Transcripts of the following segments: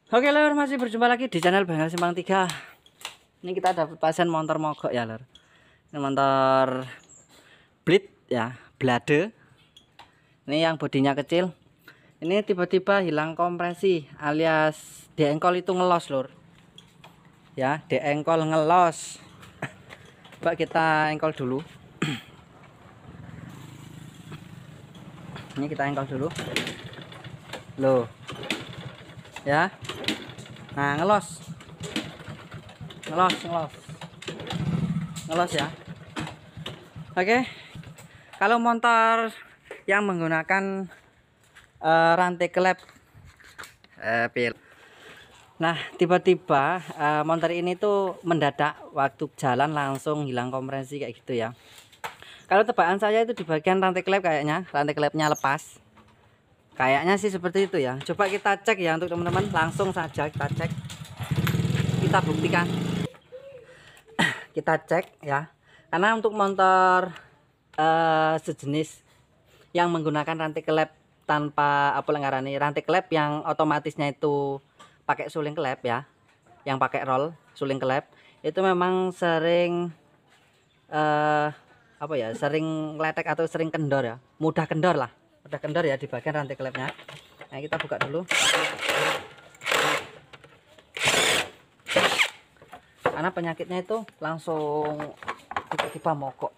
Oke lor, masih berjumpa lagi di channel Bengkel Simpang 3. Ini kita dapat pasien motor mogok ya lor. Ini motor Blade ya, Blade. Ini yang bodinya kecil. Ini tiba-tiba hilang kompresi alias deengkol itu ngelos lor. Ya, deengkol ngelos. Coba kita engkol dulu. Ini kita engkol dulu. Loh. Ya. Nah, ngelos ya. Oke, kalau motor yang menggunakan rantai klep nah tiba-tiba motor ini tuh mendadak waktu jalan langsung hilang kompresi kayak gitu ya. Kalau tebakan saya itu di bagian rantai klep, kayaknya rantai klepnya lepas, kayaknya sih seperti itu ya. Coba kita cek ya untuk teman-teman, langsung saja kita cek, kita buktikan. Kita cek ya, karena untuk motor sejenis yang menggunakan rantai klep tanpa apa lenggarani, rantai klep yang otomatisnya itu pakai suling klep ya, yang pakai roll suling klep, itu memang sering apa ya, sering letek atau sering kendor ya, mudah kendor ya di bagian rantai klepnya. Nah, kita buka dulu. Karena penyakitnya itu langsung tiba-tiba mogok.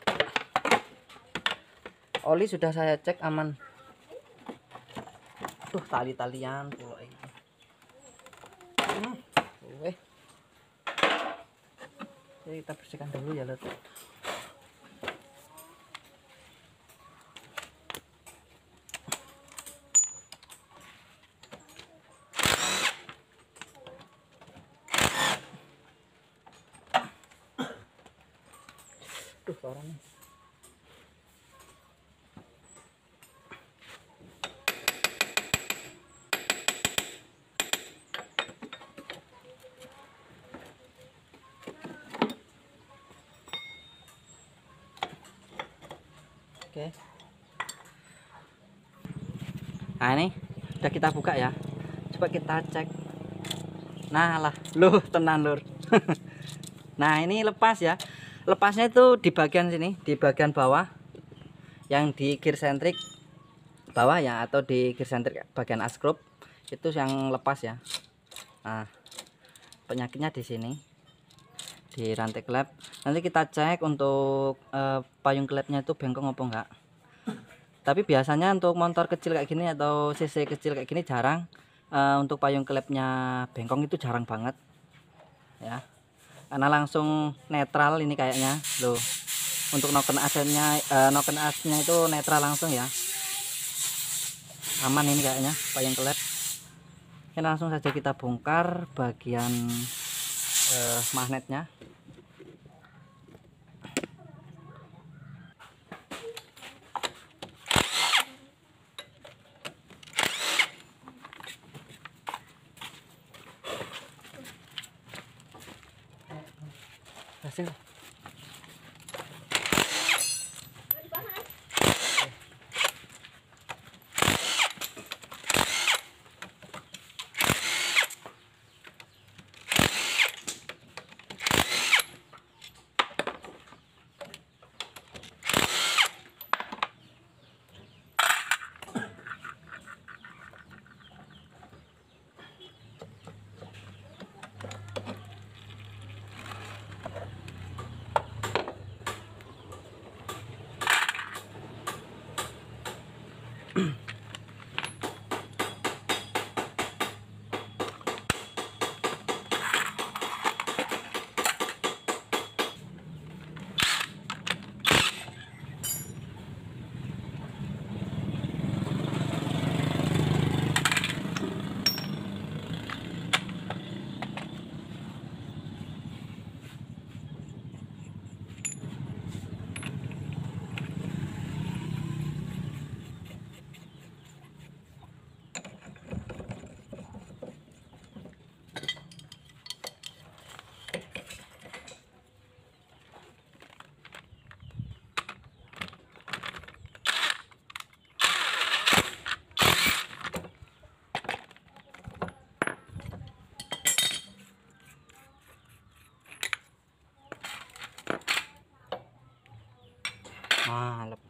Oli sudah saya cek aman. Tuh tali-talian pula ini. Jadi kita bersihkan dulu ya lor. Tuh orangnya. Oke. Nah, ini udah kita buka ya. Coba kita cek. Nah lah, loh tenang lur. Nah, ini lepas ya. Lepasnya itu di bagian sini, di bagian bawah, yang di gear sentrik bawah ya, atau di gear sentrik bagian askrup itu yang lepas ya. Nah, penyakitnya di sini, di rantai klep. Nanti kita cek untuk payung klepnya itu bengkok apa enggak. Tapi biasanya untuk motor kecil kayak gini atau cc kecil kayak gini jarang untuk payung klepnya bengkong, itu jarang banget ya, karena langsung netral ini kayaknya loh. Untuk noken asnya itu netral langsung ya, aman ini kayaknya payung klep. Ini langsung saja kita bongkar bagian magnetnya. Hasil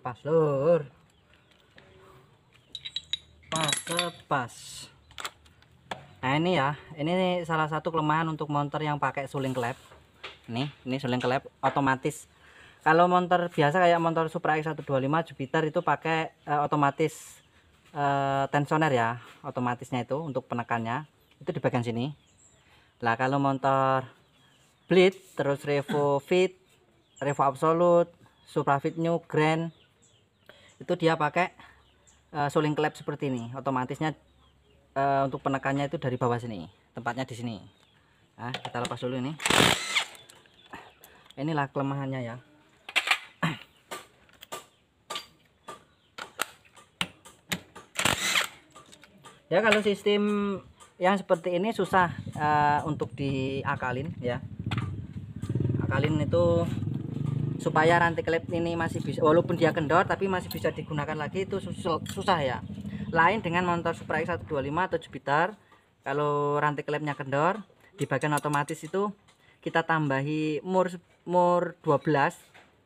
pas lur, pas. Nah ini ya, ini salah satu kelemahan untuk motor yang pakai suling klep. Ini suling klep otomatis. Kalau motor biasa kayak motor Supra X125 Jupiter itu pakai otomatis tensioner ya, otomatisnya itu untuk penekannya itu di bagian sini. Lah kalau motor Bleed terus Revo Fit, Revo Absolute, Supra Fit New, Grand itu dia pakai suling klep seperti ini. Otomatisnya untuk penekannya itu dari bawah sini, tempatnya di sini. Nah, kita lepas dulu ini. Inilah kelemahannya ya. Ya kalau sistem yang seperti ini susah untuk diakalin ya. Akalin itu supaya rantai klep ini masih bisa, walaupun dia kendor tapi masih bisa digunakan lagi, itu susah ya. Lain dengan motor Supra X125 atau Jupiter, kalau rantai klepnya kendor di bagian otomatis itu kita tambahi mur 12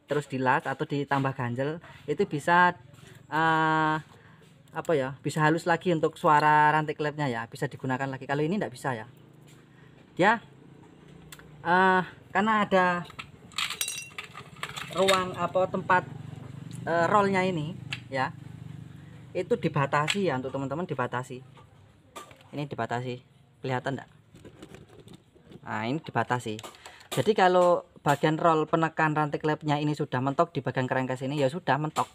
terus dilas atau ditambah ganjel, itu bisa apa ya, bisa halus lagi untuk suara rantai klepnya ya, bisa digunakan lagi. Kalau ini tidak bisa ya, dia karena ada ruang apa tempat rollnya ini ya, itu dibatasi ya, untuk teman-teman dibatasi. Ini dibatasi, kelihatan enggak? Nah ini dibatasi. Jadi kalau bagian roll penekan rantai klepnya ini sudah mentok di bagian crankcase ini, ya sudah mentok,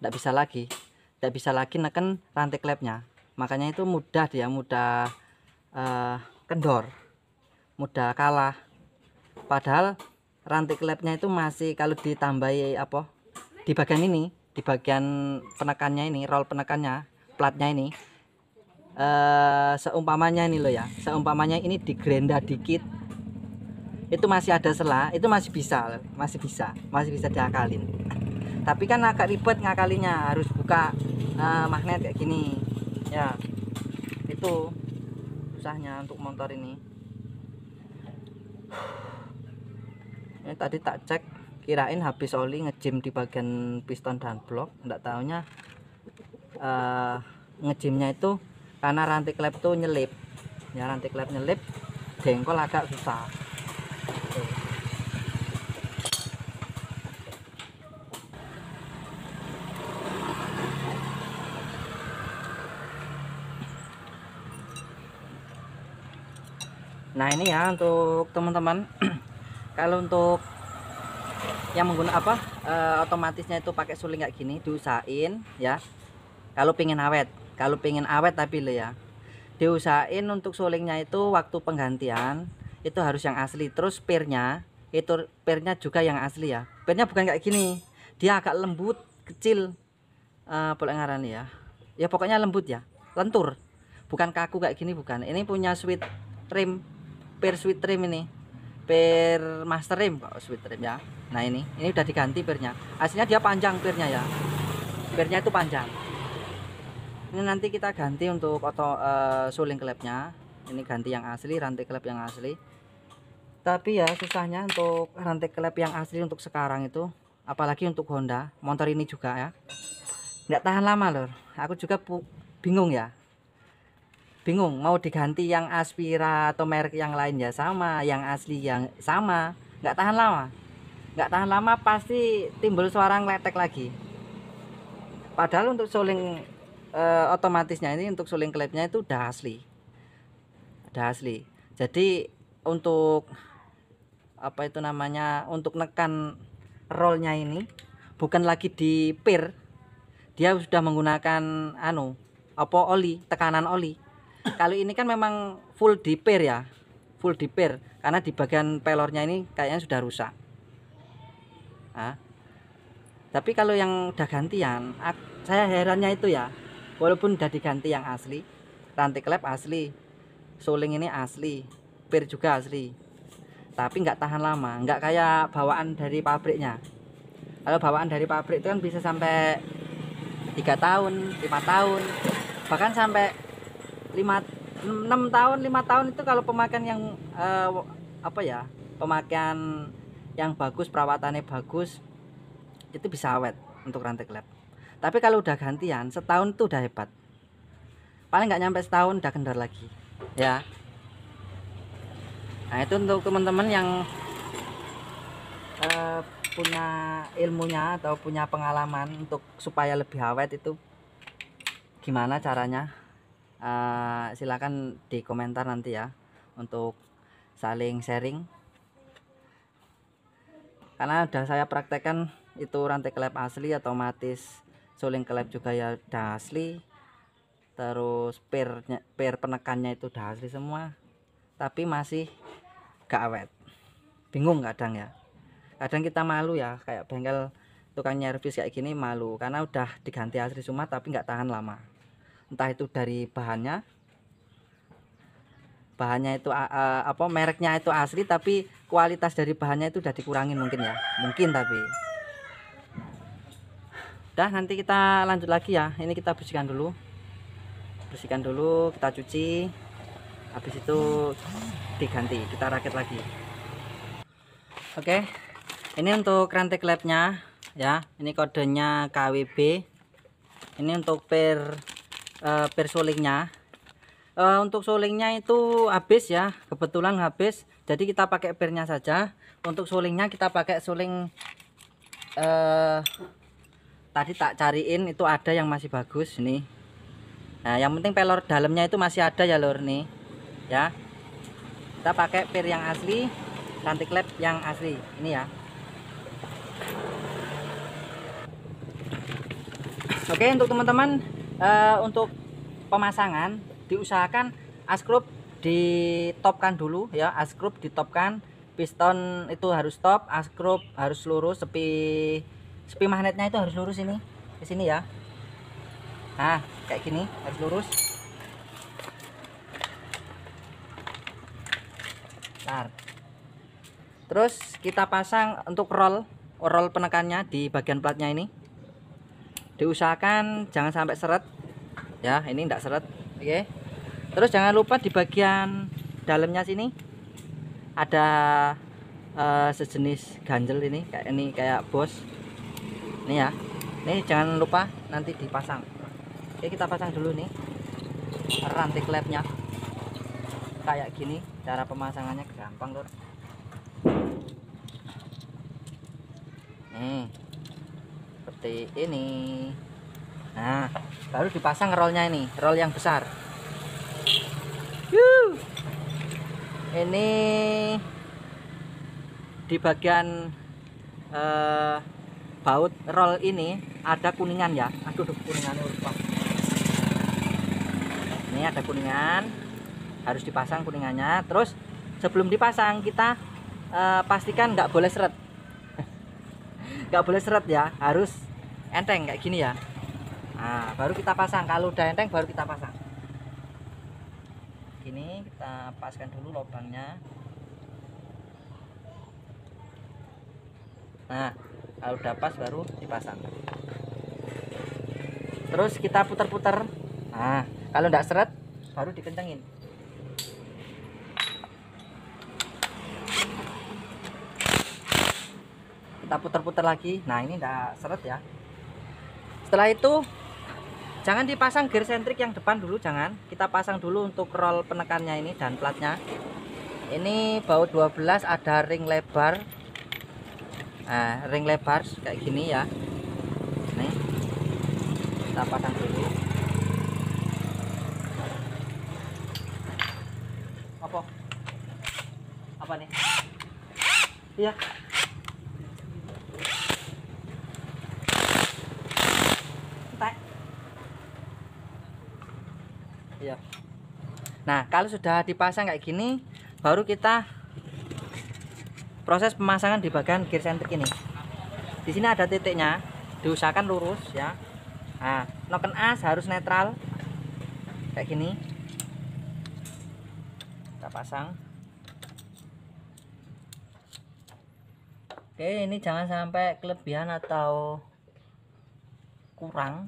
tidak bisa lagi neken rantai klepnya. Makanya itu mudah, dia mudah kendor, mudah kalah. Padahal rantai klepnya itu masih, kalau ditambahi apa di bagian ini, di bagian penekannya ini, roll penekannya, platnya ini, seumpamanya ini loh ya, seumpamanya ini digerenda dikit, itu masih ada celah, itu masih bisa diakalin. Tapi kan agak ribet ngakalinya, harus buka magnet kayak gini ya, itu susahnya untuk motor ini. Ini tadi tak cek, kirain habis oli ngejim di bagian piston dan blok, enggak tahunya ngejimnya itu karena rantai klep tuh nyelip ya, rantai klep nyelip, dengkol agak susah. Nah ini ya untuk teman-teman kalau untuk yang menggunakan apa otomatisnya itu pakai suling kayak gini, diusahain ya, kalau pengen awet tapi lo ya, diusahain untuk sulingnya itu waktu penggantian itu harus yang asli. Terus pirnya juga yang asli ya, pirnya bukan kayak gini, dia agak lembut kecil, boleh ngaran ya pokoknya lembut ya, lentur, bukan kaku kayak gini, bukan. Ini punya sweet trim, pir sweet trim, ini pir master rim kok, sweet trim ya. Nah ini udah diganti pirnya, aslinya dia panjang pirnya ya, pirnya itu panjang. Ini nanti kita ganti untuk suling klepnya, ini ganti yang asli, rantai klep yang asli. Tapi ya susahnya untuk rantai klep yang asli untuk sekarang itu, apalagi untuk Honda, motor ini juga ya, nggak tahan lama loh. Aku juga bingung ya, mau diganti yang Aspira atau merek yang lain ya sama, yang asli yang sama, nggak tahan lama, pasti timbul suara ngeletek lagi. Padahal untuk suling otomatisnya ini, untuk suling klepnya itu udah asli. Jadi untuk apa itu namanya, untuk nekan rollnya ini bukan lagi di pir, dia sudah menggunakan oli, tekanan oli. Kali ini kan memang full di pir ya, karena di bagian pelornya ini kayaknya sudah rusak. Nah, tapi kalau yang udah gantian, saya herannya itu ya, walaupun udah diganti yang asli, rantai klep asli, suling ini asli, pir juga asli, tapi nggak tahan lama, nggak kayak bawaan dari pabriknya. Kalau bawaan dari pabrik itu kan bisa sampai 3 tahun, 5 tahun, bahkan sampai 6 tahun, 5 tahun itu kalau pemakaian yang pemakaian yang bagus, perawatannya bagus, itu bisa awet. untuk rantai klep. Tapi kalau udah gantian setahun tuh udah hebat. Paling nggak nyampe setahun udah kendor lagi ya. Nah itu untuk teman-teman yang punya ilmunya atau punya pengalaman untuk supaya lebih awet itu gimana caranya, silakan di komentar nanti ya, untuk saling sharing. Karena udah saya praktekkan itu rantai klep asli, otomatis suling klep juga ya udah asli, terus per penekannya itu udah asli semua, tapi masih gak awet. Bingung kadang ya, kadang kita malu ya, kayak bengkel tukang nyervis kayak gini malu karena udah diganti asli semua tapi nggak tahan lama. Entah itu dari bahannya itu apa, mereknya itu asli tapi kualitas dari bahannya itu udah dikurangin mungkin ya, mungkin. Tapi udah, nanti kita lanjut lagi ya. Ini kita bersihkan dulu, kita cuci, habis itu diganti, kita rakit lagi. Oke, ini untuk rantai klepnya ya, ini kodenya KWB. Ini untuk per sulingnya. Untuk sulingnya itu habis ya, kebetulan habis, jadi kita pakai pernya saja. Untuk sulingnya kita pakai suling tadi tak cariin, itu ada yang masih bagus nih. Nah yang penting pelor dalamnya itu masih ada ya lor nih ya. Kita pakai per yang asli, rantai klep yang asli ini ya. Oke, untuk teman-teman, untuk pemasangan diusahakan askrup ditopkan dulu ya, askrup ditopkan, piston itu harus top, askrup harus lurus, sepi magnetnya itu harus lurus ini ke sini ya. Nah kayak gini harus lurus. Bentar. Terus kita pasang untuk roll penekannya di bagian platnya ini, diusahakan jangan sampai seret ya, ini enggak seret. Oke, terus jangan lupa di bagian dalamnya sini ada sejenis ganjel ini, kayak bos ini ya. Ini jangan lupa nanti dipasang. Oke, kita pasang dulu nih rantai klepnya kayak gini. Cara pemasangannya gampang lor. Nih seperti ini. Nah baru dipasang rollnya, ini roll yang besar. Ini di bagian baut roll ini ada kuningan ya. Aduh kuningannya lupa. Ini ada kuningan, harus dipasang kuningannya. Terus sebelum dipasang kita pastikan nggak boleh seret. Nggak boleh seret ya, harus enteng kayak gini ya. Nah baru kita pasang. Kalau udah enteng baru kita pasang. Gini kita paskan dulu lubangnya. Nah kalau udah pas baru dipasang. Terus kita putar-putar. Nah kalau enggak seret baru dikencengin. Kita putar-putar lagi. Nah ini enggak seret ya. Setelah itu jangan dipasang gear sentrik yang depan dulu, jangan. Kita pasang dulu untuk roll penekannya ini dan platnya. Ini baut 12 ada ring lebar. Nah, ring lebar kayak gini ya. Nih. Kita pasang dulu. Apa nih? Iya. Iya. Nah kalau sudah dipasang kayak gini baru kita proses pemasangan di bagian gear sentrik ini. Di sini ada titiknya, diusahakan lurus ya. Nah noken as harus netral kayak gini. Kita pasang. Oke, ini jangan sampai kelebihan atau kurang.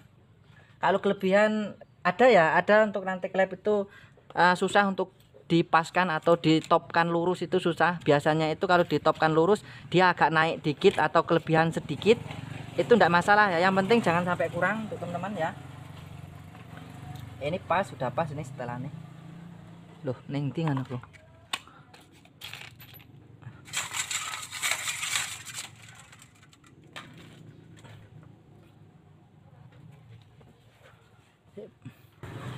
Kalau kelebihan ada ya, ada untuk rantai klep itu susah untuk dipaskan atau ditopkan lurus, itu susah. Biasanya itu kalau ditopkan lurus dia agak naik dikit atau kelebihan sedikit, itu enggak masalah ya, yang penting jangan sampai kurang untuk teman-teman ya. Ini pas, sudah pas ini setelah nih. Loh, neng tingan aku.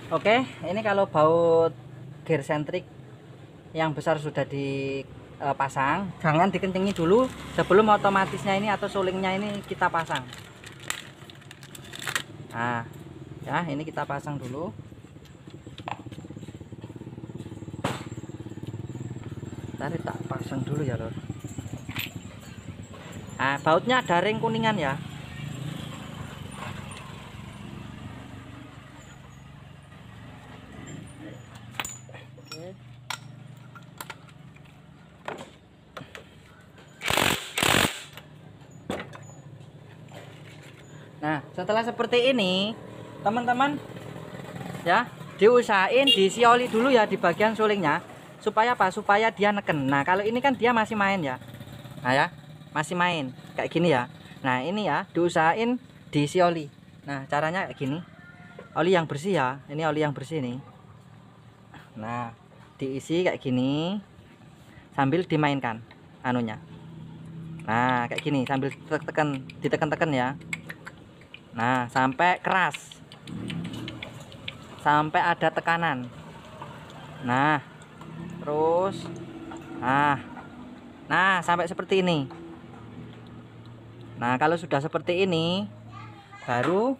Oke, ini kalau baut gear sentrik yang besar sudah dipasang, jangan dikencengi dulu sebelum otomatisnya ini atau sulingnya ini kita pasang. Nah, ya ini kita pasang dulu. Tadi tak pasang dulu ya lor. Nah, bautnya ada ring kuningan ya. Nah, setelah seperti ini, teman-teman ya, diusahain disioli dulu ya di bagian sulingnya, supaya apa? Supaya dia neken. Nah, kalau ini kan dia masih main ya. Nah ya, masih main kayak gini ya. Nah, ini ya, diusahain disioli. Nah, caranya kayak gini. Oli yang bersih ya. Ini oli yang bersih nih. Nah, diisi kayak gini sambil dimainkan anunya. Nah, kayak gini sambil ditekan ya. Nah, sampai keras, sampai ada tekanan. Nah, terus nah sampai seperti ini. Nah, kalau sudah seperti ini, baru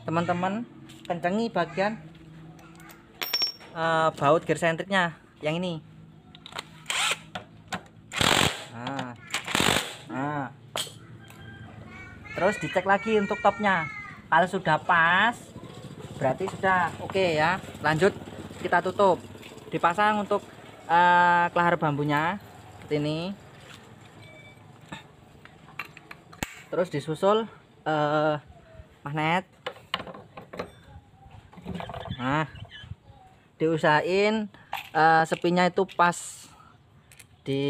teman-teman kencengi bagian baut gear sentriknya yang ini. Nah, terus dicek lagi untuk topnya. Kalau sudah pas, berarti sudah oke ya. Lanjut kita tutup, dipasang untuk kelahar bambunya seperti ini. Terus disusul magnet. Nah, diusahain sepinya itu pas di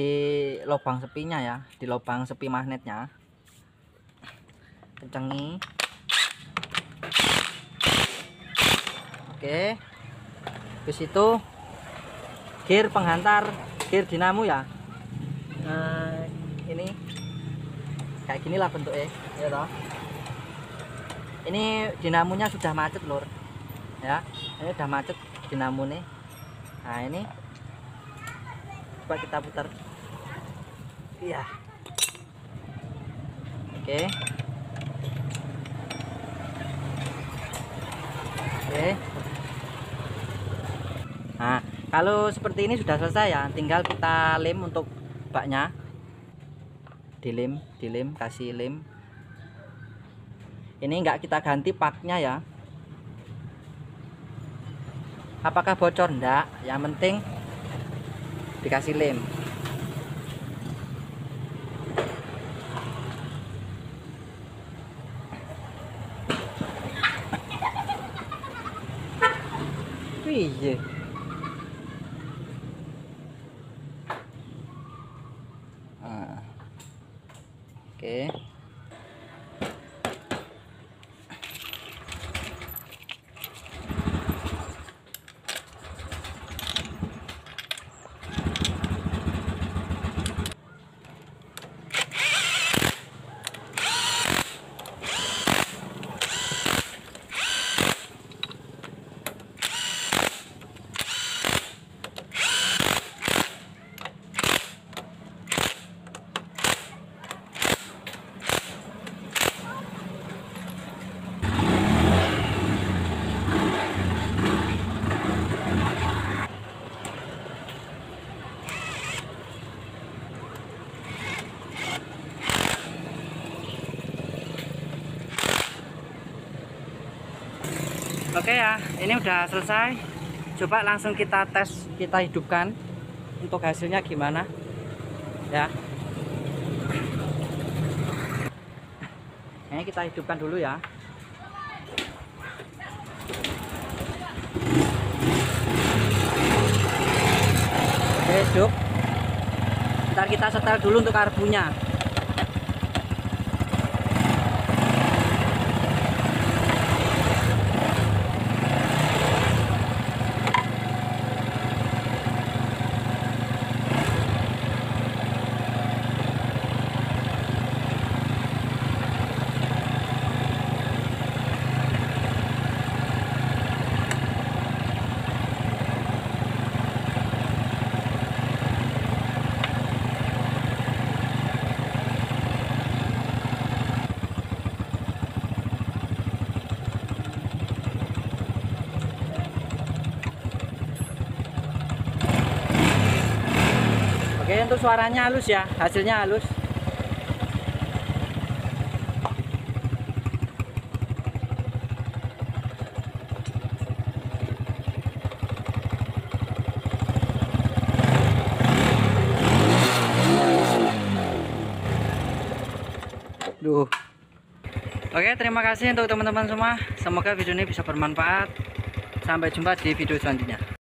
lubang sepinya ya, di lubang sepi magnetnya. Kencengi. Oke, habis itu gear penghantar, gear dinamo ya. Ini kayak gini lah bentuknya ya toh. Ini dinamonya sudah macet lur ya, ini udah macet dinamo nih. Nah, ini coba kita putar. Iya, oke. Nah, kalau seperti ini sudah selesai ya, tinggal kita lem untuk baknya. Dilem, kasih lem. Ini enggak kita ganti paknya ya. Apakah bocor? Enggak, yang penting dikasih lem. Iya. Oke. Oke ya, ini udah selesai. Coba langsung kita tes, kita hidupkan untuk hasilnya gimana ya. Ini kita hidupkan dulu ya. Oke, hidup. Ntar kita setel dulu untuk karbunya. Oke, untuk suaranya halus ya, hasilnya halus. Duh. Oke, terima kasih untuk teman-teman semua. Semoga video ini bisa bermanfaat. Sampai jumpa di video selanjutnya.